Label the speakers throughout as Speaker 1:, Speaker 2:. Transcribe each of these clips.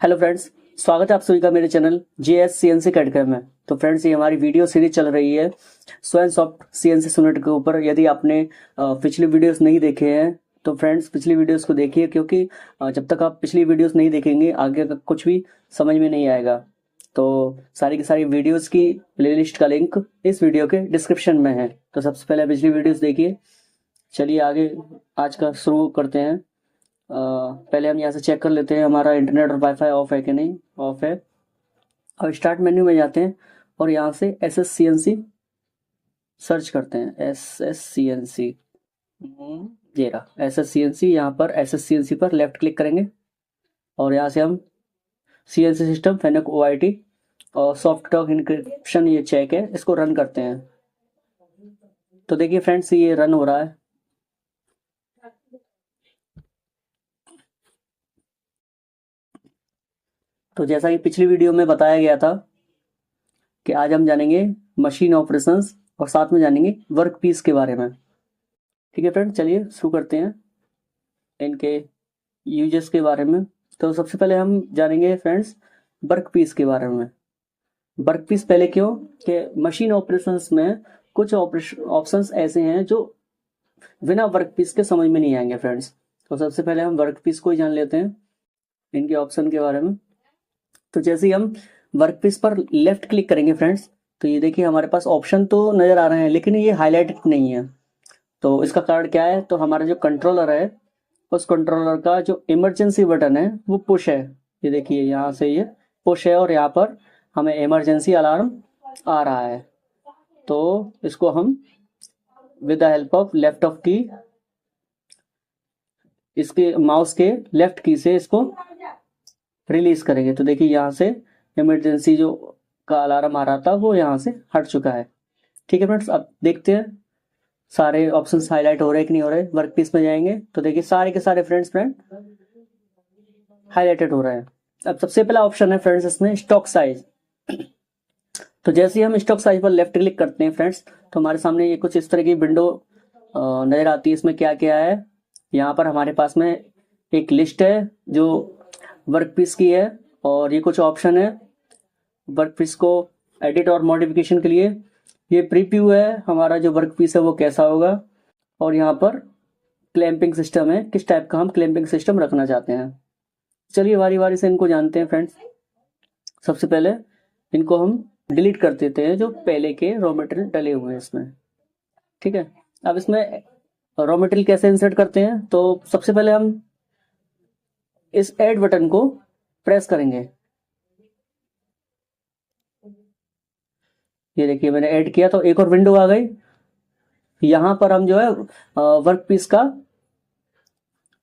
Speaker 1: Hello friends, स्वागत है आप सभी का मेरे चैनल JS CNC कैडकर में। तो फ्रेंड्स, ये हमारी वीडियो सीरीज चल रही है स्वयंसॉफ्ट CNC यूनिट के ऊपर। यदि आपने पिछली वीडियोस नहीं देखे हैं तो फ्रेंड्स पिछली वीडियोस को देखिए, क्योंकि जब तक आप पिछली वीडियोस नहीं देखेंगे आगे का कुछ भी समझ में नहीं आएगा। तो सारी की सारी वीडियोस की प्लेलिस्ट का लिंक इस वीडियो के डिस्क्रिप्शन में है। तो सबसे पहले पिछली वीडियोस देखिए। चलिए आगे आज का शुरू करते हैं। पहले हम यहाँ से चेक कर लेते हैं हमारा इंटरनेट और वाईफाई ऑफ है कि नहीं। ऑफ है। और स्टार्ट मेन्यू में जाते हैं और यहाँ से SSCNC सर्च करते हैं। SSCNC ये रहा SSCNC। यहाँ पर SSCNC पर लेफ्ट क्लिक करेंगे और यहाँ से हम CNC सिस्टम फेनक OIT और सॉफ्ट टॉक इंक्रिप्शन ये चेक है, इसको रन करते हैं। तो देखिए फ्रेंड्स, ये रन हो रहा है। तो जैसा कि पिछली वीडियो में बताया गया था कि आज हम जानेंगे मशीन ऑपरेशंस और साथ में जानेंगे वर्क पीस के बारे में। ठीक है फ्रेंड, चलिए शुरू करते हैं इनके यूजेस के बारे में। तो सबसे पहले हम जानेंगे फ्रेंड्स वर्क पीस के बारे में। वर्क पीस पहले क्यों कि मशीन ऑपरेशंस में कुछ ऑप्शंस ऐसे हैं जो बिना वर्क पीस के समझ में नहीं आएंगे फ्रेंड्स। तो सबसे पहले हम वर्क पीस को ही जान लेते हैं, इनके ऑप्शन के बारे में। तो जैसे ही हम वर्क पीस पर लेफ्ट क्लिक करेंगे फ्रेंड्स, तो ये देखिए हमारे पास ऑप्शन तो नज़र आ रहे हैं लेकिन ये हाईलाइटेड नहीं है। तो इसका कारण क्या है, तो हमारा जो कंट्रोलर है उस कंट्रोलर का जो इमरजेंसी बटन है वो पुश है। ये देखिए यहाँ से ये पुश है और यहाँ पर हमें इमरजेंसी अलार्म आ रहा है। तो इसको हम with the help of left of की, इसके माउस के लेफ्ट की से इसको रिलीज करेंगे। तो देखिए यहाँ से इमरजेंसी जो का अलार्म आ रहा था वो यहाँ से हट चुका है। ठीक है फ्रेंड्स, अब देखते हैं सारे ऑप्शंस हाईलाइट हो रहे हैं कि नहीं हो रहे। वर्क पीस में जाएंगे तो देखिए सारे के सारे फ्रेंड हाईलाइटेड हो रहे हैं। अब सबसे पहला ऑप्शन है फ्रेंड्स इसमें स्टॉक साइज। तो जैसे ही हम स्टॉक साइज पर लेफ्ट क्लिक करते हैं फ्रेंड्स, तो हमारे सामने ये कुछ इस तरह की विंडो नजर आती है। इसमें क्या क्या है, यहाँ पर हमारे पास में एक लिस्ट है जो वर्क पीस की है और ये कुछ ऑप्शन है वर्क पीस को एडिट और मॉडिफिकेशन के लिए। ये प्रीव्यू है हमारा जो वर्क पीस है वो कैसा होगा, और यहाँ पर क्लैंपिंग सिस्टम है, किस टाइप का हम क्लैंपिंग सिस्टम रखना चाहते हैं। चलिए बारी बारी से इनको जानते हैं फ्रेंड्स। सबसे पहले इनको हम डिलीट कर देते हैं जो पहले के रॉ मटेरियल डले हुए हैं इसमें। ठीक है, अब इसमें रॉ मटेरियल कैसे इंसर्ट करते हैं, तो सबसे पहले हम इस ऐड बटन को प्रेस करेंगे। ये देखिए मैंने ऐड किया तो एक और विंडो आ गई। यहाँ पर हम जो है वर्क पीस का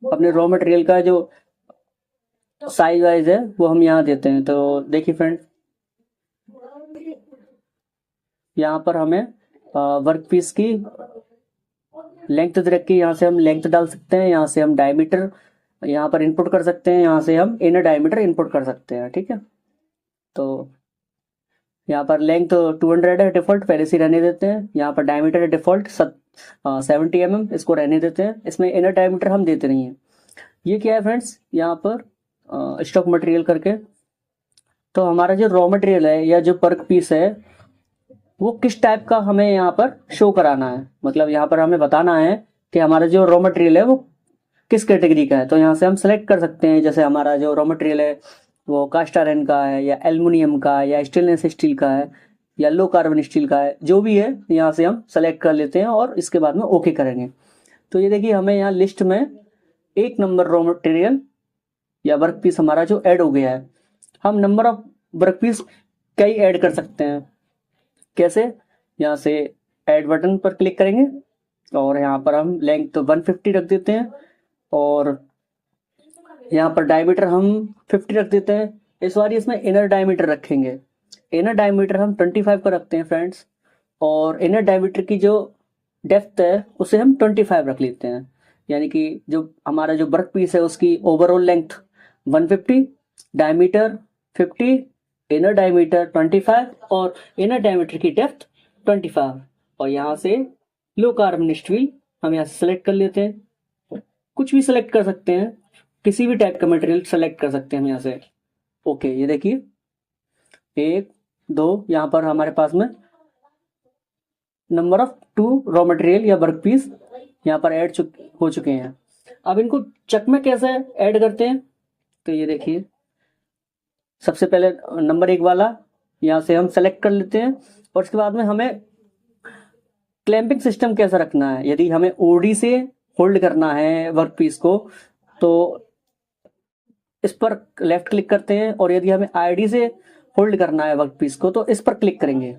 Speaker 1: अपने रॉ मटेरियल का जो साइज वाइज है वो हम यहाँ देते हैं। तो देखिए फ्रेंड, यहाँ पर हमें वर्क पीस की लेंथ रख के यहाँ से हम लेंथ डाल सकते हैं, यहाँ से हम डायमीटर यहाँ पर इनपुट कर सकते हैं, यहाँ से हम इनर डायमीटर इनपुट कर सकते हैं। ठीक है, तो यहाँ पर लेंथ 200 है डिफॉल्ट, पहले से रहने देते हैं। यहाँ पर डायमीटर है डिफॉल्ट 70 mm, इसको रहने देते हैं। इसमें इनर डायमीटर हम देते नहीं हैं। ये क्या है फ्रेंड्स, यहाँ पर स्टॉक मटेरियल करके, तो हमारा जो रॉ मटेरियल है या जो वर्क पीस है वो किस टाइप का हमें यहाँ पर शो कराना है। मतलब यहाँ पर हमें बताना है कि हमारा जो रॉ मटेरियल है वो किस कैटेगरी का है। तो यहाँ से हम सेलेक्ट कर सकते हैं, जैसे हमारा जो रॉ मटेरियल है वो कास्ट आयरन का है या एल्युमिनियम का या स्टेनलेस स्टील का है या लो कार्बन स्टील का है, जो भी है यहाँ से हम सेलेक्ट कर लेते हैं और इसके बाद में ओके करेंगे। तो ये देखिए हमें यहाँ लिस्ट में 1 नंबर रॉ मटेरियल या वर्क पीस हमारा जो ऐड हो गया है। हम नंबर ऑफ वर्क पीस कई ऐड कर सकते हैं। कैसे, यहाँ से ऐड बटन पर क्लिक करेंगे और यहाँ पर हम लेंथ 150 रख देते हैं और यहाँ पर डायमीटर हम 50 रख देते हैं। इस बार इसमें इनर डायमीटर रखेंगे। इनर डायमीटर हम 25 का रखते हैं फ्रेंड्स, और इनर डायमीटर की जो डेप्थ है उसे हम 25 रख लेते हैं। यानी कि जो हमारा जो वर्क पीस है उसकी overall length 150, diameter 50, inner diameter 25 और इनर डायमीटर की डेप्थ 25। और यहाँ से लो कार्बन स्टील हम यहाँ से सेलेक्ट कर लेते हैं। कुछ भी सेलेक्ट कर सकते हैं, किसी भी टाइप का मटेरियल सेलेक्ट कर सकते हैं हम यहाँ से। ओके, ये देखिए 1 2 यहाँ पर हमारे पास में नंबर ऑफ 2 रॉ मटेरियल या वर्क पीस यहाँ पर ऐड हो चुके हैं। अब इनको चक में कैसे ऐड करते हैं, तो ये देखिए सबसे पहले नंबर 1 वाला यहाँ से हम सेलेक्ट कर लेते हैं और उसके बाद में हमें क्लैंपिंग सिस्टम कैसा रखना है। यदि हमें ओडी से होल्ड करना है वर्क पीस को तो इस पर लेफ्ट क्लिक करते हैं, और यदि हमें आईडी से होल्ड करना है वर्क पीस को तो इस पर क्लिक करेंगे।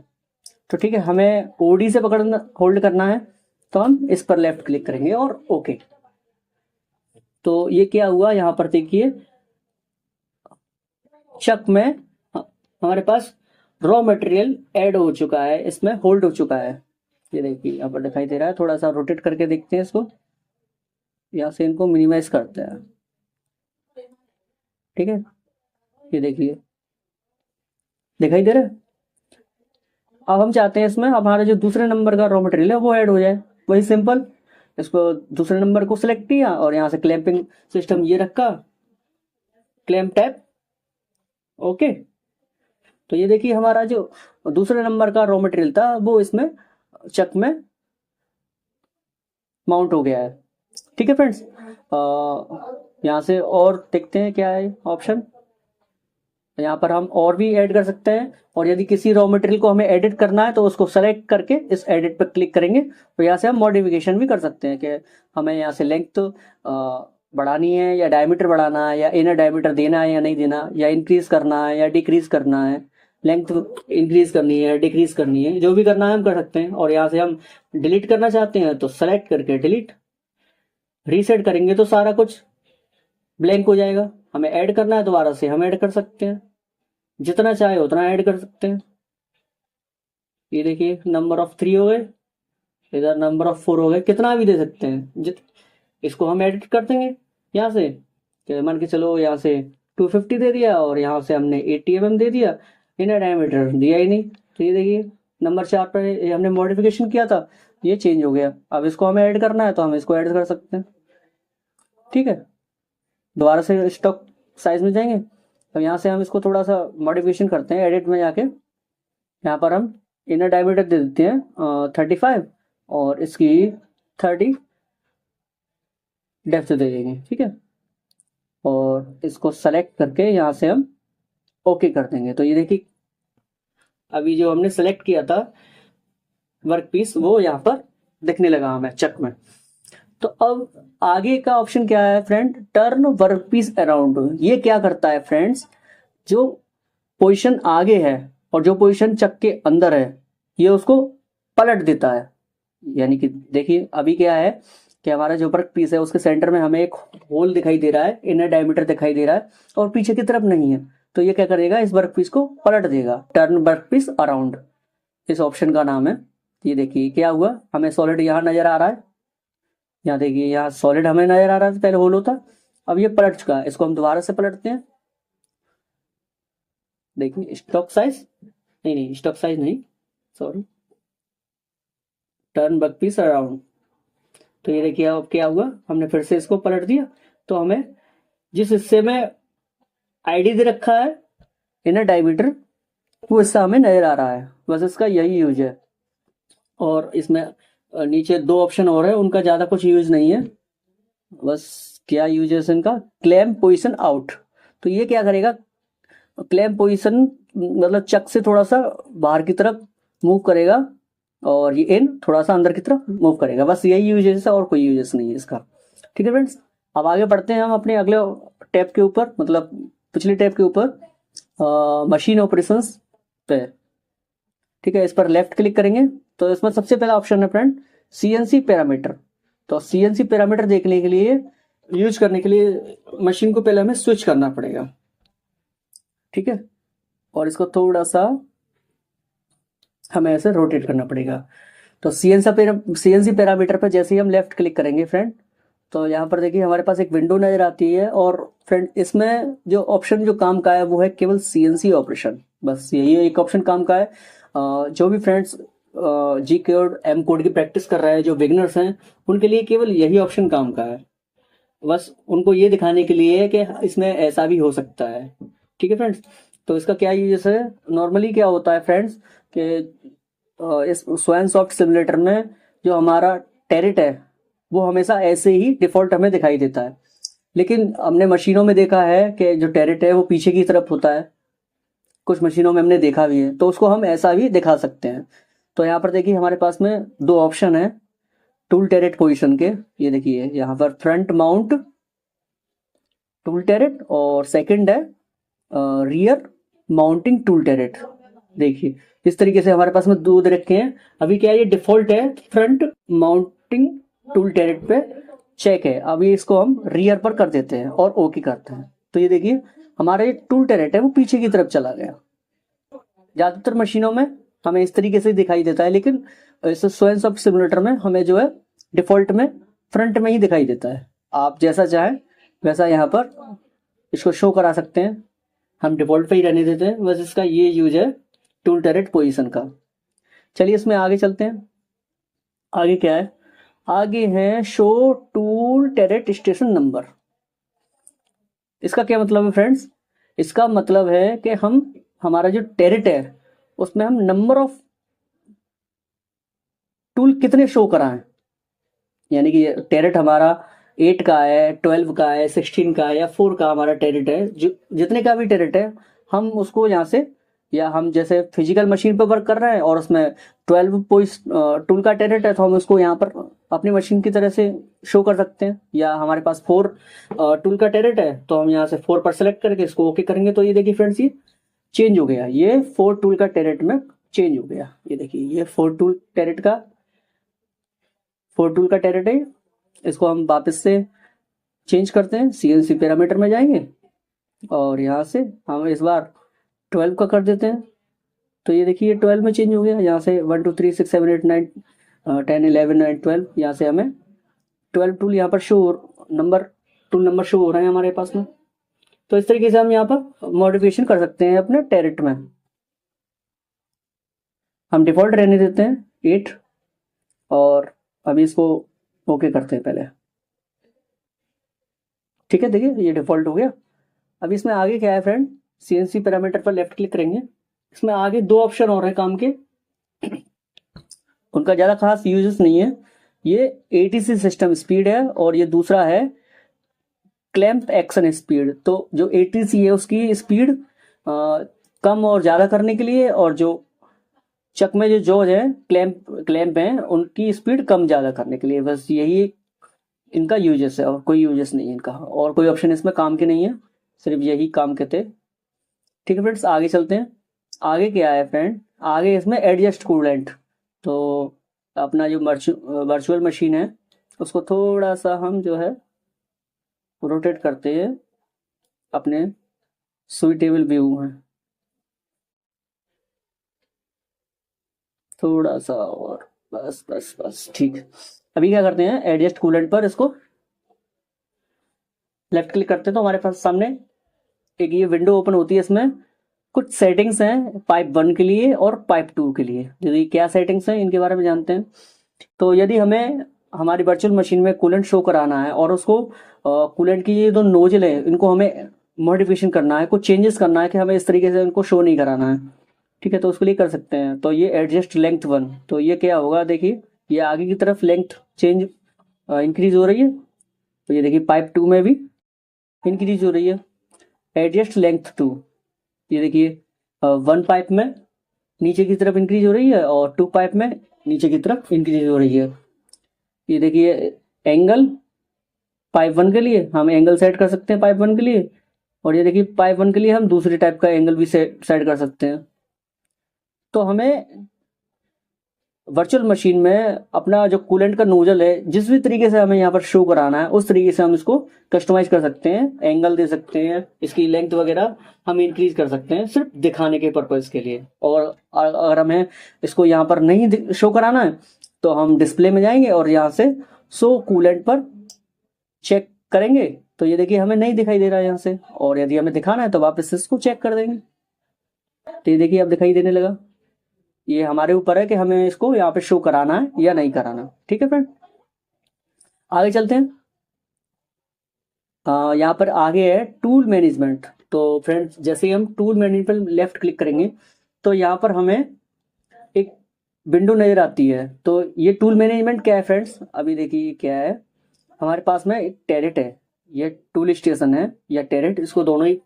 Speaker 1: तो ठीक है, हमें ओडी से पकड़ना होल्ड करना है तो हम इस पर लेफ्ट क्लिक करेंगे और ओके। तो ये क्या हुआ, यहाँ पर देखिए चक में हमारे पास रॉ मटेरियल ऐड हो चुका है, इसमें होल्ड हो चुका है। ये देखिए यहाँ पर दिखाई दे रहा है, थोड़ा सा रोटेट करके देखते हैं इसको, यहाँ से इनको मिनिमाइज करते हैं। ठीक है, ये देखिए दिखाई दे रहा है। अब हम चाहते हैं इसमें हमारा जो दूसरे नंबर का रॉ मटेरियल है वो ऐड हो जाए। वही सिंपल, इसको दूसरे नंबर को सिलेक्ट किया और यहाँ से क्लैंपिंग सिस्टम ये रखा, क्लैंप टैप, ओके। तो ये देखिए हमारा जो दूसरे नंबर का रॉ मटेरियल था वो इसमें चक में माउंट हो गया है। ठीक है फ्रेंड्स, यहाँ से और देखते हैं क्या है ऑप्शन। यहाँ पर हम और भी ऐड कर सकते हैं, और यदि किसी रॉ मटेरियल को हमें एडिट करना है तो उसको सेलेक्ट करके इस एडिट पर क्लिक करेंगे तो यहाँ से हम मॉडिफिकेशन भी कर सकते हैं कि हमें यहाँ से लेंथ बढ़ानी है या डायमीटर बढ़ाना है या इनर डायमीटर देना है या नहीं देना, या इंक्रीज करना है या डिक्रीज करना है, लेंथ इंक्रीज करनी है डिक्रीज करनी है, जो भी करना है हम कर सकते हैं। और यहाँ से हम डिलीट करना चाहते हैं तो सेलेक्ट करके डिलीट, रीसेट करेंगे तो सारा कुछ ब्लैंक हो जाएगा। हमें ऐड करना है दोबारा से हम ऐड कर सकते हैं, जितना चाहे उतना ऐड कर सकते हैं। ये देखिए नंबर ऑफ 3 हो गए, इधर नंबर ऑफ 4 हो गए, कितना भी दे सकते हैं। इसको हम एडिट कर देंगे यहाँ से, मान के चलो यहाँ से 250 दे दिया और यहाँ से हमने 80 mm दे दिया, इनर डायमीटर दिया ही नहीं। तो ये देखिए नंबर 4 पर हमने मॉडिफिकेशन किया था, ये चेंज हो गया। अब इसको हमें ऐड करना है तो हम इसको ऐड कर सकते हैं। ठीक है, दोबारा से स्टॉक साइज में जाएंगे तो यहाँ से हम इसको थोड़ा सा मॉडिफिकेशन करते हैं एडिट में जाके। यहाँ पर हम इनर डायमीटर दे देते हैं 35 और इसकी 30 डेप्थ दे देंगे। ठीक है, और इसको सेलेक्ट करके यहाँ से हम ओके कर देंगे। तो ये देखिए अभी जो हमने सेलेक्ट किया था वर्क पीस वो यहाँ पर दिखने लगा हमें चक में। तो अब आगे का ऑप्शन क्या है friend, turn work piece around. ये क्या करता है फ्रेंड्स, जो पोजीशन आगे है और जो पोजीशन चक के अंदर है ये उसको पलट देता है। यानी कि देखिए अभी क्या है कि हमारा जो वर्क पीस है उसके सेंटर में हमें एक होल दिखाई दे रहा है, इनर डायमीटर दिखाई दे रहा है और पीछे की तरफ नहीं है। तो ये क्या करेगा, इस वर्क पीस को पलट देगा। टर्न वर्क पीस अराउंड इस ऑप्शन का नाम है। ये देखिए क्या हुआ, हमें सॉलिड यहाँ नजर आ रहा है, यहाँ देखिए यहाँ सॉलिड हमें नजर आ रहा था, पहले होल होता, अब ये पलट चुका है। इसको हम दोबारा से पलटते हैं। देखिए स्टॉक साइज नहीं स्टॉक साइज नहीं, sorry, turn work piece around. तो ये देखिए अब क्या हुआ, हमने फिर से इसको पलट दिया तो हमें जिस हिस्से में आईडी दे रखा है इनर डायमीटर वो हिस्सा हमें नजर आ रहा है। बस इसका यही यूज है। और इसमें नीचे 2 ऑप्शन और है, उनका ज्यादा कुछ यूज नहीं है। बस क्या यूज है इनका, क्लैम पोजीशन आउट। तो ये क्या करेगा, क्लैम पोजीशन मतलब चक से थोड़ा सा बाहर की तरफ मूव करेगा और ये इन थोड़ा सा अंदर की तरफ मूव करेगा। बस यही यूजेस है और कोई यूजेस नहीं है इसका। ठीक है फ्रेंड्स, अब आगे बढ़ते हैं हम अपने अगले टैब के ऊपर, मतलब पिछले टैब के ऊपर, मशीन ऑपरेशंस पे। ठीक है, इस पर लेफ्ट क्लिक करेंगे तो इसमें सबसे पहला ऑप्शन है फ्रेंड सीएनसी पैरामीटर। तो सीएनसी पैरामीटर देखने के लिए, यूज करने के लिए मशीन को पहले हमें स्विच करना पड़ेगा। ठीक है, और इसको थोड़ा सा हमें ऐसे रोटेट करना पड़ेगा। तो सीएनसी पैरामीटर पर जैसे ही हम लेफ्ट क्लिक करेंगे फ्रेंड तो यहाँ पर देखिए हमारे पास एक विंडो नजर आती है। और फ्रेंड इसमें जो ऑप्शन जो काम का है वो है केवल सीएनसी ऑपरेशन। बस यही एक ऑप्शन काम का है। जो भी फ्रेंड्स जी कोड एम कोड की प्रैक्टिस कर रहे हैं, जो बिगनर्स हैं, उनके लिए केवल यही ऑप्शन काम का है। बस उनको ये दिखाने के लिए कि इसमें ऐसा भी हो सकता है। ठीक है फ्रेंड्स। तो इसका क्या यूज है, नॉर्मली क्या होता है फ्रेंड्स कि इस स्वयं सॉफ्ट सिमुलेटर में जो हमारा टेरिट है वो हमेशा ऐसे ही डिफॉल्ट हमें दिखाई देता है, लेकिन हमने मशीनों में देखा है कि जो टेरिट है वो पीछे की तरफ होता है, कुछ मशीनों में हमने देखा भी है, तो उसको हम ऐसा भी दिखा सकते हैं। तो यहाँ पर देखिए हमारे पास में दो ऑप्शन है टूल टेरिट पोजीशन के, ये देखिए यहाँ पर फ्रंट माउंट टूल टेरिट और सेकंड है रियर माउंटिंग टूल टेरिट। देखिए इस तरीके से हमारे पास में दो दे रखे हैं। अभी क्या है, ये डिफॉल्ट है फ्रंट माउंटिंग टूल टेरिट पे चेक है, अभी इसको हम रियर पर कर देते हैं और ओके करते हैं। तो ये देखिए हमारा ये टूल टेरिट है वो पीछे की तरफ चला गया। ज्यादातर मशीनों में हमें इस तरीके से दिखाई देता है, लेकिन इस स्वयं सॉफ्ट सिमुलेटर में हमें जो है डिफॉल्ट में फ्रंट में ही दिखाई देता है। आप जैसा चाहें वैसा यहाँ पर इसको शो करा सकते हैं, हम डिफॉल्ट पे ही रहने देते हैं। बस इसका ये यूज है टूल टेरिट पोजीशन का। चलिए इसमें आगे चलते हैं। आगे क्या है, आगे है शो टूल टेरिट स्टेशन नंबर। इसका क्या मतलब है फ्रेंड्स, इसका मतलब है कि हम हमारा जो टेरिट है उसमें हम नंबर ऑफ टूल कितने शो कराएं, यानी कि टेरिट हमारा 8 का है, 12 का है, 16 का है या 4 का हमारा टेरिट है, जो जितने का भी टेरिट है हम उसको यहाँ से, या हम जैसे फिजिकल मशीन पर वर्क कर रहे हैं और उसमें 12 टूल का टेरिट है तो हम उसको यहाँ पर अपनी मशीन की तरह से शो कर सकते हैं। या हमारे पास 4 टूल का टेरिट है तो हम यहाँ से 4 पर सेलेक्ट करके इसको ओके करेंगे। तो ये देखिए फ्रेंड्स ये चेंज हो गया, ये 4 टूल का टेरिट में चेंज हो गया। ये देखिए ये 4 टूल का टेरिट है, इसको हम वापस से चेंज करते हैं, सीएनसी पैरामीटर में जाएंगे और यहाँ से हम इस बार 12 का कर देते हैं। तो ये देखिए 12 में चेंज हो गया, यहाँ से 1 2 3 6 7 8 9 10 11 9 12, यहाँ से हमें 12 टूल यहाँ पर टूल नंबर शो हो रहे हैं हमारे पास में। तो इस तरीके से हम यहाँ पर मॉडिफिकेशन कर सकते हैं अपने टेरिट में। हम डिफॉल्ट रहने देते हैं 8 और अभी इसको ओके करते हैं पहले। ठीक है, देखिए ये डिफॉल्ट हो गया। अब इसमें आगे क्या है फ्रेंड, सीएनसी पैरामीटर पर लेफ्ट क्लिक करेंगे, इसमें आगे दो ऑप्शन और हैं काम के, उनका ज़्यादा खास यूजेस नहीं है। ये एटीसी सिस्टम स्पीड है और ये दूसरा है क्लैंप एक्शन स्पीड। तो जो एटीसी है उसकी स्पीड कम और ज़्यादा करने के लिए, और जो चक में जो जॉज है क्लैंप है उनकी स्पीड कम ज़्यादा करने के लिए, बस यही इनका यूजेस है और कोई यूजेस नहीं है इनका, और कोई ऑप्शन इसमें काम के नहीं है, सिर्फ यही काम के थे। ठीक है फ्रेंड्स, आगे चलते हैं। आगे क्या है फ्रेंड, आगे इसमें एडजस्ट कूलेंट। तो अपना जो वर्चुअल मशीन है उसको थोड़ा सा हम जो है रोटेट करते हैं अपने सुइटेबल व्यू में, थोड़ा सा और, बस बस बस ठीक। अभी क्या करते हैं, एडजस्ट कूलेंट पर इसको लेफ्ट क्लिक करते हैं तो हमारे पास सामने एक ये विंडो ओपन होती है। इसमें कुछ सेटिंग्स हैं पाइप 1 के लिए और पाइप 2 के लिए। यदि क्या सेटिंग्स हैं इनके बारे में जानते हैं। तो यदि हमें हमारी वर्चुअल मशीन में कूलेंट शो कराना है और उसको कूलेंट की ये दो नोजल है इनको हमें मॉडिफिकेशन करना है, कुछ चेंजेस करना है कि हमें इस तरीके से इनको शो नहीं कराना है, ठीक है, तो उसके लिए कर सकते हैं। तो ये एडजस्ट लेंथ 1, तो ये क्या होगा, देखिए ये आगे की तरफ लेंथ चेंज इंक्रीज हो रही है, तो ये देखिए पाइप 2 में भी इंक्रीज हो रही है। एडजस्ट लेंथ 2, ये देखिए 1 पाइप में नीचे की तरफ इंक्रीज हो रही है और 2 पाइप में नीचे की तरफ इंक्रीज हो रही है। ये देखिए एंगल पाइप 1 के लिए हम एंगल सेट कर सकते हैं पाइप 1 के लिए, और ये देखिए पाइप 1 के लिए हम दूसरे टाइप का एंगल भी सेट कर सकते हैं। तो हमें वर्चुअल मशीन में अपना जो कूलेंट का नोजल है जिस भी तरीके से हमें यहाँ पर शो कराना है उस तरीके से हम इसको कस्टमाइज कर सकते हैं, एंगल दे सकते हैं, इसकी लेंथ वगैरह हम इंक्रीज कर सकते हैं सिर्फ दिखाने के पर्पज के लिए। और अगर हमें इसको यहाँ पर नहीं शो कराना है तो हम डिस्प्ले में जाएंगे और यहाँ से शो कूलेंट पर चेक करेंगे, तो ये देखिए हमें नहीं दिखाई दे रहा है यहाँ से, और यदि हमें दिखाना है तो वापस इसको चेक कर देंगे, तो ये देखिए अब दिखाई देने लगा। ये हमारे ऊपर है कि हमें इसको यहाँ पे शो कराना है या नहीं कराना। ठीक है फ्रेंड, आगे चलते हैं। यहाँ पर आगे है टूल मैनेजमेंट। तो फ्रेंड्स जैसे ही हम टूल मेन्यू पर लेफ्ट क्लिक करेंगे तो यहाँ पर हमें एक विंडो नजर आती है। तो ये टूल मैनेजमेंट क्या है फ्रेंड्स, अभी देखिए ये क्या है। हमारे पास में एक टेरेट है, ये टूल स्टेशन है या टेरेट, इसको दोनों ही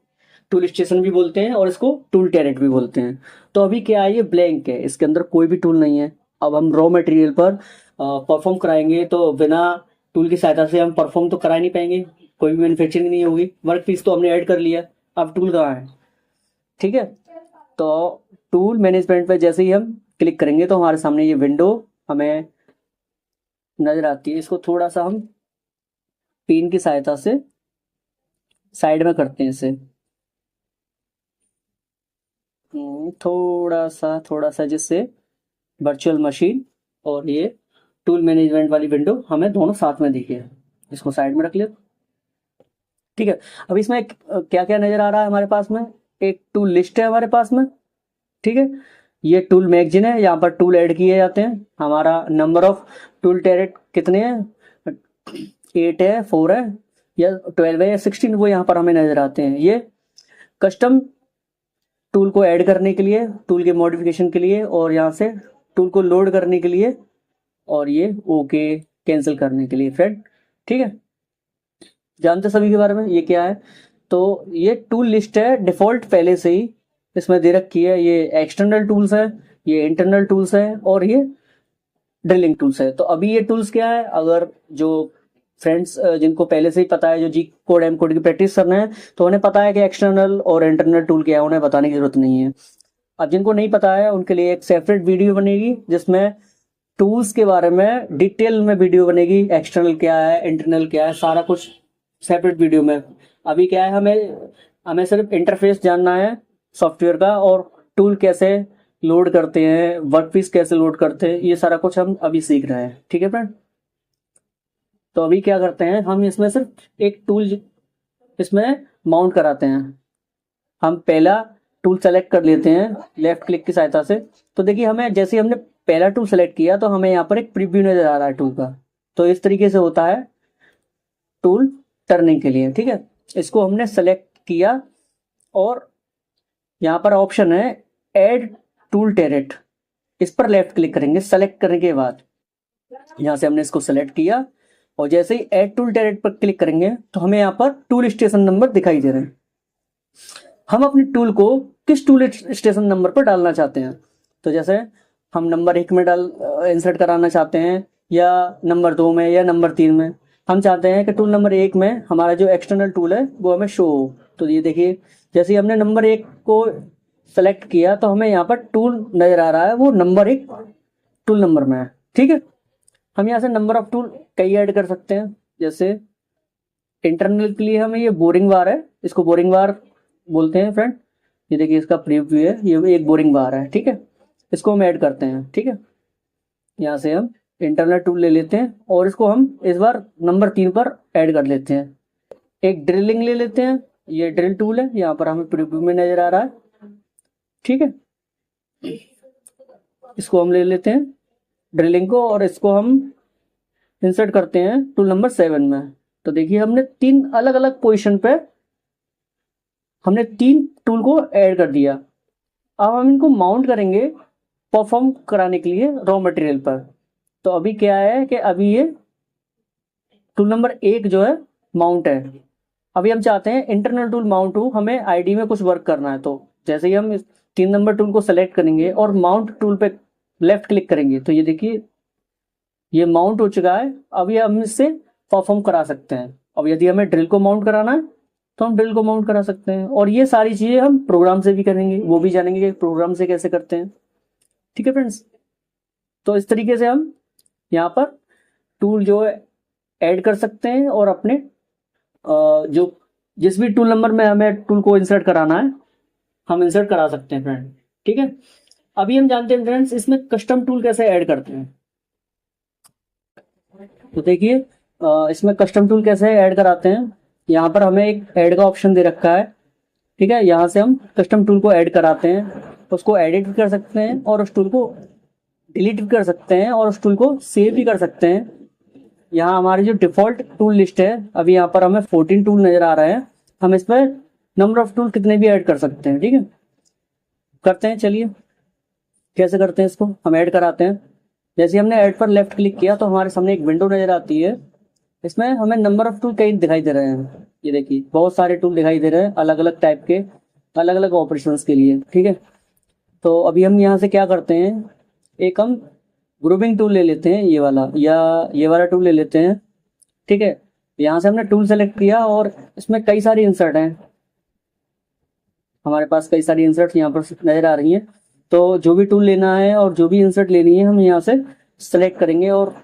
Speaker 1: टूल स्टेशन भी बोलते हैं और इसको टूल टेरेट भी बोलते हैं। तो अभी क्या है, ये ब्लैंक है, इसके अंदर कोई भी टूल नहीं है। अब हम रॉ मटेरियल पर परफॉर्म कराएंगे तो बिना टूल की सहायता से हम परफॉर्म तो करा नहीं पाएंगे, कोई भी मैन्युफैक्चरिंग नहीं होगी। वर्क पीस तो हमने ऐड कर लिया, अब टूल कहाँ है, ठीक है। तो टूल मैनेजमेंट पे जैसे ही हम क्लिक करेंगे तो हमारे सामने ये विंडो हमें नजर आती है। इसको थोड़ा सा हम पिन की सहायता से साइड में करते हैं इसे, थोड़ा सा, जिससे वर्चुअल मशीन और ये टूल मैनेजमेंट वाली विंडो हमें दोनों साथ में दिखे। इसको साइड में रख ले, ठीक है। अब इसमें क्या क्या नजर आ रहा है हमारे पास में, एक टूल लिस्ट है हमारे पास में, ठीक है। ये टूल मैगजीन है, यहाँ पर टूल ऐड किए जाते हैं। हमारा नंबर ऑफ टूल टेरेट कितने हैं, 8 है, 4 है या 12 है या 16, वो यहाँ पर हमें नजर आते हैं। ये कस्टम टूल को ऐड करने के लिए, टूल के मॉडिफिकेशन के लिए, और यहाँ से टूल को लोड करने के लिए, और ये ओके कैंसिल करने के लिए फ्रेंड, ठीक है। जानते सभी के बारे में ये क्या है। तो ये टूल लिस्ट है, डिफॉल्ट पहले से ही इसमें दे रखी है। ये एक्सटर्नल टूल्स है, ये इंटरनल टूल्स है, और ये ड्रिलिंग टूल्स है। तो अभी ये टूल्स क्या है, अगर जो फ्रेंड्स जिनको पहले से ही पता है, जो जी कोड एम कोड की प्रैक्टिस कर रहे हैं, तो उन्हें पता है कि एक्सटर्नल और इंटरनल टूल क्या है, उन्हें बताने की जरूरत नहीं है। अब जिनको नहीं पता है उनके लिए एक सेपरेट वीडियो बनेगी जिसमें टूल्स के बारे में डिटेल में वीडियो बनेगी, एक्सटर्नल क्या है, इंटरनल क्या है, सारा कुछ सेपरेट वीडियो में। अभी क्या है, हमें सिर्फ इंटरफेस जानना है सॉफ्टवेयर का, और टूल कैसे लोड करते हैं, वर्कपीस कैसे लोड करते हैं, ये सारा कुछ हम अभी सीख रहे हैं, ठीक है फ्रेंड। तो अभी क्या करते हैं, हम इसमें सिर्फ एक टूल इसमें माउंट कराते हैं। हम पहला टूल सेलेक्ट कर लेते हैं लेफ्ट क्लिक की सहायता से। तो देखिए हमें जैसे हमने पहला टूल सेलेक्ट किया तो हमें यहाँ पर एक प्रीव्यू नजर आ रहा है टूल का। तो इस तरीके से होता है टूल टर्निंग के लिए, ठीक है। इसको हमने सेलेक्ट किया और यहाँ पर ऑप्शन है ऐड टूल टेरेट, इस पर लेफ्ट क्लिक करेंगे। सेलेक्ट करने के बाद यहाँ से हमने इसको सेलेक्ट किया और जैसे ही ऐड टूल टेरेट पर क्लिक करेंगे तो हमें यहाँ पर टूल स्टेशन नंबर दिखाई दे रहे हैं। हम अपनी टूल को किस टूल स्टेशन नंबर पर डालना चाहते हैं, तो जैसे हम नंबर 1 में इंसर्ट कराना चाहते हैं, या नंबर 2 में, या नंबर 3 में। हम चाहते हैं कि टूल नंबर 1 में हमारा जो एक्सटर्नल टूल है वो हमें शो हो। तो ये देखिए जैसे ही हमने नंबर 1 को सेलेक्ट किया तो हमें यहाँ पर टूल नजर आ रहा है, वो नंबर 1 टूल नंबर में है, ठीक है। हम यहाँ से नंबर ऑफ टूल कई ऐड कर सकते हैं। जैसे इंटरनल के लिए हमें ये बोरिंग बार है, इसको बोरिंग बार बोलते हैं फ्रेंड। ये देखिए इसका प्रीव्यू है, ये एक बोरिंग बार है, ठीक है। इसको हम ऐड करते हैं, ठीक है। यहाँ से हम इंटरनल टूल ले लेते हैं और इसको हम इस बार नंबर 3 पर ऐड कर लेते हैं। एक ड्रिलिंग ले लेते हैं, ये ड्रिल टूल है, यहाँ पर हमें प्रीव्यू में नजर आ रहा है, ठीक है। इसको हम ले लेते हैं ड्रिलिंग को और इसको हम इंसर्ट करते हैं टूल नंबर 7 में। तो देखिए हमने 3 अलग अलग पोजीशन पे हमने 3 टूल को ऐड कर दिया। अब हम इनको माउंट करेंगे परफॉर्म कराने के लिए रॉ मटेरियल पर। तो अभी क्या है कि अभी ये टूल नंबर 1 जो है माउंट है। अभी हम चाहते हैं इंटरनल टूल माउंट हो, हमें आईडी में कुछ वर्क करना है। तो जैसे ही हम इस 3 नंबर टूल को सेलेक्ट करेंगे और माउंट टूल पे लेफ्ट क्लिक करेंगे तो ये देखिए ये माउंट हो चुका है। अभी हम इससे परफॉर्म करा सकते हैं। अब यदि हमें ड्रिल को माउंट कराना है तो हम ड्रिल को माउंट करा सकते हैं, और ये सारी चीजें हम प्रोग्राम से भी करेंगे, वो भी जानेंगे कि प्रोग्राम से कैसे करते हैं, ठीक है फ्रेंड्स। तो इस तरीके से हम यहाँ पर टूल जो है ऐड कर सकते हैं और अपने जो जिस भी टूल नंबर में हमें टूल को इंसर्ट कराना है हम इंसर्ट करा सकते हैं फ्रेंड, ठीक है। अभी हम जानते हैं फ्रेंड्स इसमें कस्टम टूल कैसे ऐड करते हैं। तो देखिए इसमें कस्टम टूल कैसे ऐड कराते हैं। यहाँ पर हमें एक ऐड का ऑप्शन दे रखा है, ठीक है। यहाँ से हम कस्टम टूल को ऐड कराते हैं, उसको एडिट भी कर सकते हैं और उस टूल को डिलीट भी कर सकते हैं और उस टूल को सेव भी कर सकते हैं। यहाँ हमारी जो डिफॉल्ट टूल लिस्ट है, अभी यहाँ पर हमें 14 टूल नजर आ रहे हैं। हम इस पर नंबर ऑफ टूल कितने भी ऐड कर सकते हैं, ठीक है। करते हैं, चलिए कैसे करते हैं इसको, हम ऐड कराते हैं। जैसे हमने ऐड पर लेफ्ट क्लिक किया तो हमारे सामने एक विंडो नजर आती है। इसमें हमें नंबर ऑफ टूल कई दिखाई दे रहे हैं, ये देखिए बहुत सारे टूल दिखाई दे रहे हैं अलग अलग टाइप के, अलग अलग ऑपरेशंस के लिए, ठीक है। तो अभी हम यहाँ से क्या करते हैं, एक हम ग्रुपिंग टूल ले लेते हैं, ये वाला या ये वाला टूल ले लेते हैं, ठीक है। यहाँ से हमने टूल सेलेक्ट किया और इसमें कई सारी इंसर्ट हैं, हमारे पास कई सारी इंसर्ट यहाँ पर नजर आ रही हैं। तो जो भी टूल लेना है और जो भी इंसर्ट लेनी है हम यहाँ से सेलेक्ट करेंगे, और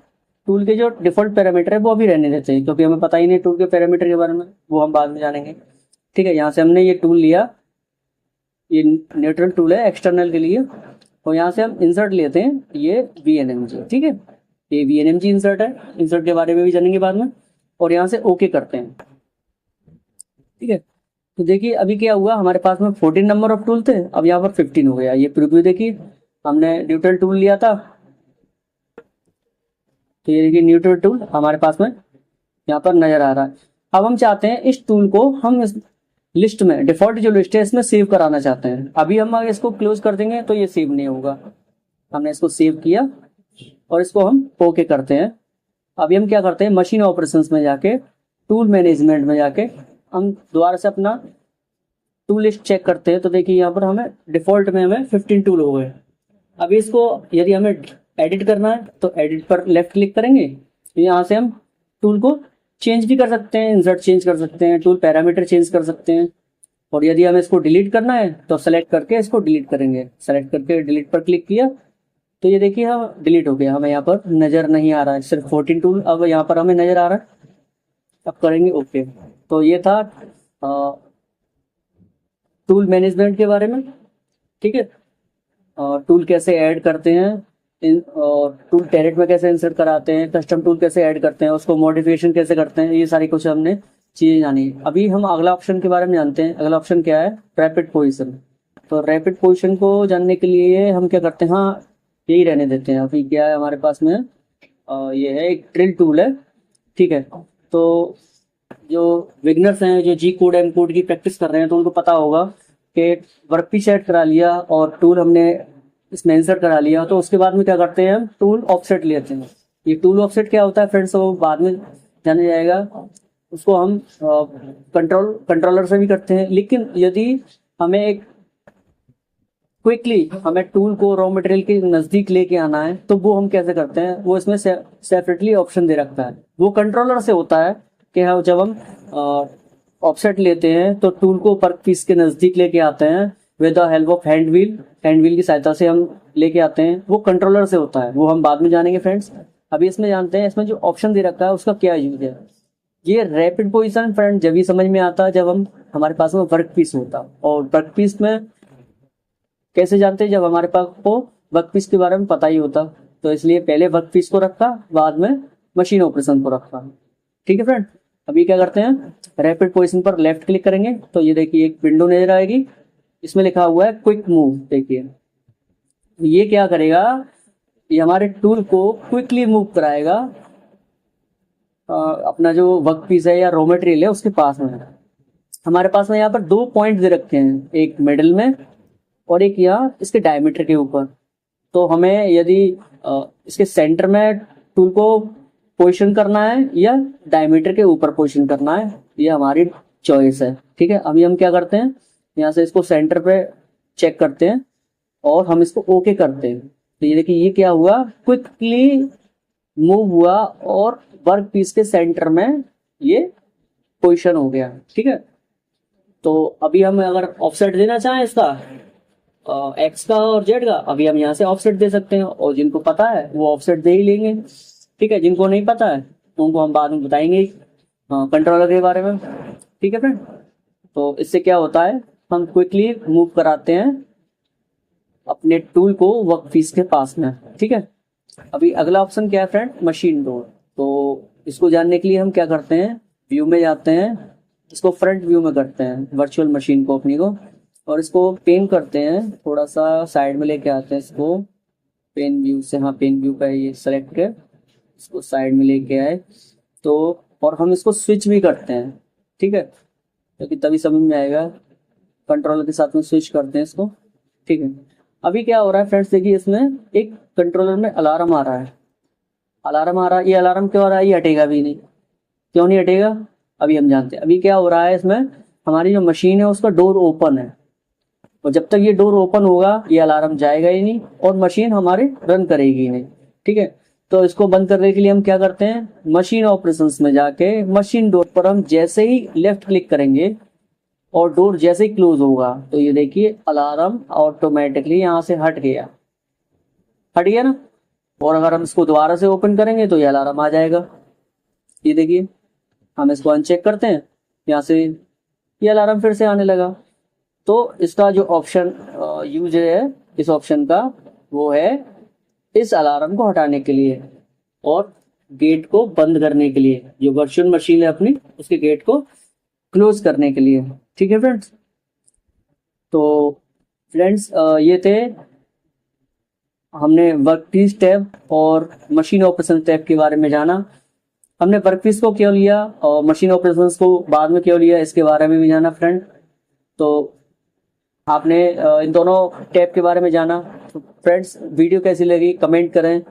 Speaker 1: टूल के जो डिफॉल्ट पैरामीटर है वो अभी रहने देते हैं, क्योंकि हमें पता ही नहीं टूल के पैरामीटर के बारे में, वो हम बाद में जानेंगे, ठीक है। यहाँ से हमने ये टूल लिया, ये न्यूट्रल टूल है एक्सटर्नल के लिए, और यहाँ से हम इंसर्ट लेते हैं ये VNMG, ठीक है। ये VNMG इंसर्ट है, इंसर्ट के बारे में भी जानेंगे बाद में, और यहाँ से ओके करते हैं, ठीक है। तो देखिए अभी क्या हुआ, हमारे पास में 14 नंबर ऑफ टूल थे, अब यहाँ पर 15 हो गया। ये प्रीव्यू देखिए, हमने न्यूट्रल टूल लिया था, तो ये देखिए न्यूट्रल टूल हमारे पास में यहाँ पर नजर आ रहा है। अब हम चाहते हैं इस टूल को हम इस लिस्ट में, डिफॉल्ट जो लिस्ट है इसमें सेव कराना चाहते हैं। अभी हम अगर इसको क्लोज कर देंगे तो ये सेव नहीं होगा, हमने इसको सेव किया और इसको हम ओके करते हैं। अभी हम क्या करते हैं, मशीन ऑपरेशंस में जाके, टूल मैनेजमेंट में जाके हम दोबारा से अपना टूल लिस्ट चेक करते हैं। तो देखिए यहाँ पर हमें डिफॉल्ट में हमें 15 टूल हो गए। अभी इसको यदि हमें एडिट करना है तो एडिट पर लेफ्ट क्लिक करेंगे, तो यहाँ से हम टूल को चेंज भी कर सकते हैं, इंसर्ट चेंज कर सकते हैं, टूल पैरामीटर चेंज कर सकते हैं। और यदि हमें इसको डिलीट करना है तो सेलेक्ट करके इसको डिलीट करेंगे, सेलेक्ट करके डिलीट पर क्लिक किया तो ये देखिए हम डिलीट हो गया, हमें यहाँ पर नजर नहीं आ रहा है, सिर्फ 14 टूल अब यहाँ पर हमें नजर आ रहा है। अब करेंगे ओके। तो ये था टूल मैनेजमेंट के बारे में, ठीक है। टूल कैसे ऐड करते हैं और टूल टैरेट में कैसे इंसर्ट कराते हैं, कस्टम टूल कैसे ऐड करते हैं, उसको मॉडिफिकेशन कैसे करते हैं, ये सारी कुछ हमने चीजें जानी। अभी हम अगला ऑप्शन के बारे में जानते हैं। अगला ऑप्शन क्या है, रैपिड पोजीशन। तो रैपिड पोजीशन को जानने के लिए हम क्या करते हैं, हाँ यही रहने देते हैं। अभी क्या है हमारे पास में, ये है एक ड्रिल टूल है, ठीक है। तो जो बिगनर्स हैं, जो जी कोड एम कोड की प्रैक्टिस कर रहे हैं, तो उनको पता होगा कि वर्कपीस ऐड करा लिया और टूल हमने इसमें इंसर्ट करा लिया, तो उसके बाद में क्या करते हैं, हम टूल ऑफसेट लेते हैं। ये टूल ऑफसेट क्या होता है फ्रेंड्स, वो बाद में जाना जाएगा। उसको हम कंट्रोलर से भी करते हैं, लेकिन यदि हमें एक क्विकली हमें टूल को रॉ मटेरियल के नजदीक लेके आना है तो वो हम कैसे करते हैं, वो इसमें सेपरेटली ऑप्शन दे रखा है। वो कंट्रोलर से होता है कि हाँ, जब हम ऑफसेट लेते हैं तो टूल को वर्क पीस के नजदीक लेके आते हैं with the help of hand wheel की सहायता से हम लेके आते हैं, वो कंट्रोलर से होता है, वो हम बाद में जानेंगे फ्रेंड्स। अभी इसमें जानते हैं इसमें जो ऑप्शन दे रखा है उसका क्या यूज है। ये रैपिड पोजीशन फ्रेंड जब ही समझ में आता है जब हमारे पास में वर्क पीस होता, और वर्क पीस में कैसे जानते हैं, जब हमारे पास को वर्क पीस के बारे में पता ही होता। तो इसलिए पहले वर्क पीस को रखा, बाद में मशीन ऑपरेशन को रखा, ठीक है फ्रेंड। अभी क्या करते हैं, रैपिड पोजीशन पर लेफ्ट क्लिक करेंगे तो ये देखिए एक विंडो नजर आएगी, इसमें लिखा हुआ है क्विक मूव। देखिए ये क्या करेगा, ये हमारे टूल को क्विकली मूव कराएगा अपना जो वर्क पीस है या रॉ मटेरियल है उसके पास में। हमारे पास में यहाँ पर 2 पॉइंट दे रखे हैं, एक मिडिल में और एक यहाँ इसके डायमीटर के ऊपर। तो हमें यदि इसके सेंटर में टूल को पोजीशन करना है या डायमीटर के ऊपर पोजीशन करना है, ये हमारी चॉइस है, ठीक है। अभी हम क्या करते हैं, यहाँ से इसको सेंटर पे चेक करते हैं और हम इसको ओके करते हैं। तो ये देखिए ये क्या हुआ, क्विकली मूव हुआ और वर्क पीस के सेंटर में ये पोजीशन हो गया, ठीक है। तो अभी हम अगर ऑफसेट देना चाहें इसका एक्स का और जेड का, अभी हम यहाँ से ऑफसेट दे सकते हैं, और जिनको पता है वो ऑफसेट दे ही लेंगे, ठीक है। जिनको नहीं पता है उनको हम बाद में बताएंगे कंट्रोलर के बारे में, ठीक है फ्रेंड। तो इससे क्या होता है, हम क्विकली मूव कराते हैं अपने टूल को वर्क पीस के पास में, ठीक है। अभी अगला ऑप्शन क्या है फ्रेंड, मशीन डोर। तो इसको जानने के लिए हम क्या करते हैं, व्यू में जाते हैं, इसको फ्रंट व्यू में करते हैं वर्चुअल मशीन को अपनी को, और इसको पेन करते हैं, थोड़ा सा साइड में लेके आते हैं इसको पेन व्यू से, हाँ पेन व्यू का ये सेलेक्ट कर इसको साइड में लेके आए तो, और हम इसको स्विच भी करते हैं, ठीक है। क्योंकि तभी समझ में आएगा। कंट्रोलर के साथ में स्विच करते हैं इसको, ठीक है। अभी क्या हो रहा है फ्रेंड्स, देखिए इसमें एक कंट्रोलर में अलार्म आ रहा है, अलार्म आ रहा है। ये अलार्म क्यों आ रहा है? ये हटेगा भी नहीं। क्यों नहीं हटेगा? अभी हम जानते हैं। अभी क्या हो रहा है इसमें, हमारी जो मशीन है उसका डोर ओपन है, और जब तक ये डोर ओपन होगा ये अलार्म जाएगा ही नहीं और मशीन हमारी रन करेगी ही नहीं, ठीक है। तो इसको बंद करने के लिए हम क्या करते हैं, मशीन ऑपरेशंस में जाके मशीन डोर पर हम जैसे ही लेफ्ट क्लिक करेंगे और डोर जैसे ही क्लोज होगा तो ये देखिए अलार्म ऑटोमेटिकली यहाँ से हट गया, हट गया ना। और अगर हम इसको दोबारा से ओपन करेंगे तो ये अलार्म आ जाएगा। ये देखिए, हम इसको अनचेक करते हैं, यहाँ से ये अलार्म फिर से आने लगा। तो इसका जो ऑप्शन यूज है इस ऑप्शन का, वो है इस अलार्म को हटाने के लिए और गेट को बंद करने के लिए, जो वर्चुअल मशीन है अपनी उसके गेट को क्लोज करने के लिए, ठीक है फ्रेंड्स। तो फ्रेंड्स ये थे, हमने वर्कपीस टैब और मशीन ऑपरेशन टैब के बारे में जाना। हमने वर्कपीस को क्यों लिया और मशीन ऑपरेशंस को बाद में क्यों लिया, इसके बारे में भी जाना फ्रेंड। तो आपने इन दोनों टैब के बारे में जाना। तो फ्रेंड्स वीडियो कैसी लगी कमेंट करें,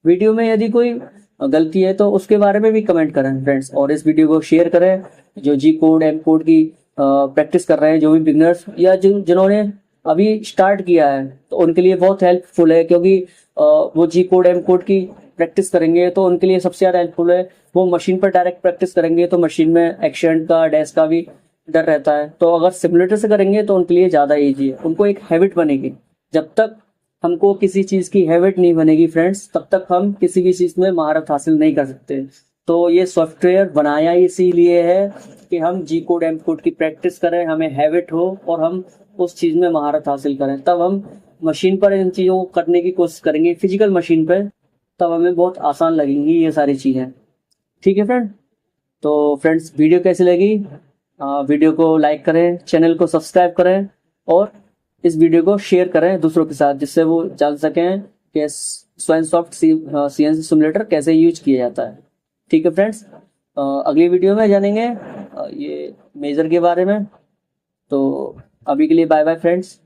Speaker 1: वीडियो में यदि कोई गलती है तो उसके बारे में भी कमेंट करें फ्रेंड्स, और इस वीडियो को शेयर करें। जो जी कोड एम कोड की प्रैक्टिस कर रहे हैं, जो भी बिगनर्स या जिन्होंने अभी स्टार्ट किया है, तो उनके लिए बहुत हेल्पफुल है, क्योंकि वो जी कोड एम कोड की प्रैक्टिस करेंगे तो उनके लिए सबसे ज़्यादा हेल्पफुल है। वो मशीन पर डायरेक्ट प्रैक्टिस करेंगे तो मशीन में एक्सीडेंट का डैश का भी डर रहता है, तो अगर सिमुलेटर से करेंगे तो उनके लिए ज़्यादा ईजी है, उनको एक हैबिट बनेगी। जब तक हमको किसी चीज़ की हैबिट नहीं बनेगी फ्रेंड्स, तब तक हम किसी भी चीज़ में महारत हासिल नहीं कर सकते। तो ये सॉफ्टवेयर बनाया इसीलिए है कि हम जी कोड एम कोड की प्रैक्टिस करें, हमें हैबिट हो और हम उस चीज़ में महारत हासिल करें, तब हम मशीन पर इन चीज़ों को करने की कोशिश करेंगे, फिजिकल मशीन पर, तब हमें बहुत आसान लगेंगी ये सारी चीज़ें, ठीक है फ्रेंड। तो फ्रेंड्स वीडियो कैसी लगी, वीडियो को लाइक करें, चैनल को सब्सक्राइब करें और इस वीडियो को शेयर करें दूसरों के साथ, जिससे वो जान सकें कि स्वाइनसॉफ्ट सीएनसी सिमुलेटर कैसे यूज किया जाता है, ठीक है फ्रेंड्स। अगली वीडियो में जानेंगे ये मेजर के बारे में। तो अभी के लिए बाय बाय फ्रेंड्स।